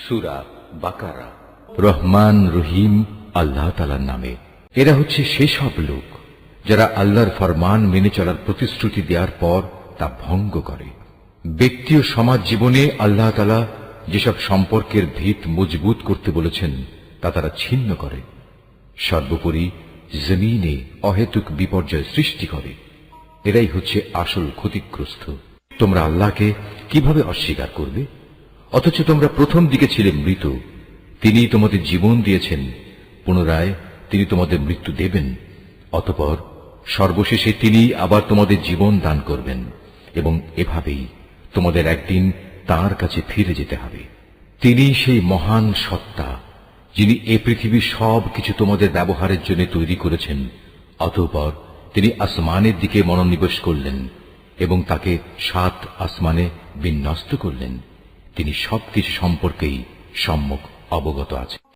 সূরা বাকারা। রহমান রহিম আল্লাহ তাআলার নামে। এরা হচ্ছে সেসব লোক যারা আল্লাহর ফরমান মেনে চলার প্রতিশ্রুতি দেওয়ার পর তা ভঙ্গ করে। ব্যক্তি ও সমাজ জীবনে আল্লাহ তাআলা যেসব সম্পর্কের ভিত মজবুত করতে বলেছেন তা তারা ছিন্ন করে। সর্বোপরি জমিনে অহেতুক বিপর্যয় সৃষ্টি করে। এরাই হচ্ছে আসল ক্ষতিগ্রস্ত। তোমরা আল্লাহকে কিভাবে অস্বীকার করবে, অথচ তোমরা প্রথম দিকে ছিলে মৃত। তিনি তোমাদের জীবন দিয়েছেন, পুনরায় তিনি তোমাদের মৃত্যু দেবেন, অতঃপর সর্বশেষে তিনি আবার তোমাদের জীবন দান করবেন, এবং এভাবেই তোমাদের একদিন তাঁর কাছে ফিরে যেতে হবে। তিনি সেই মহান সত্তা যিনি এ পৃথিবীর সব কিছু তোমাদের ব্যবহারের জন্য তৈরি করেছেন। অতঃপর তিনি আসমানের দিকে মনোনিবেশ করলেন এবং তাকে 7 আসমানে বিন্যস্ত করলেন। তিনি সবকিছু সম্পর্কেই সম্যক অবগত আছেন।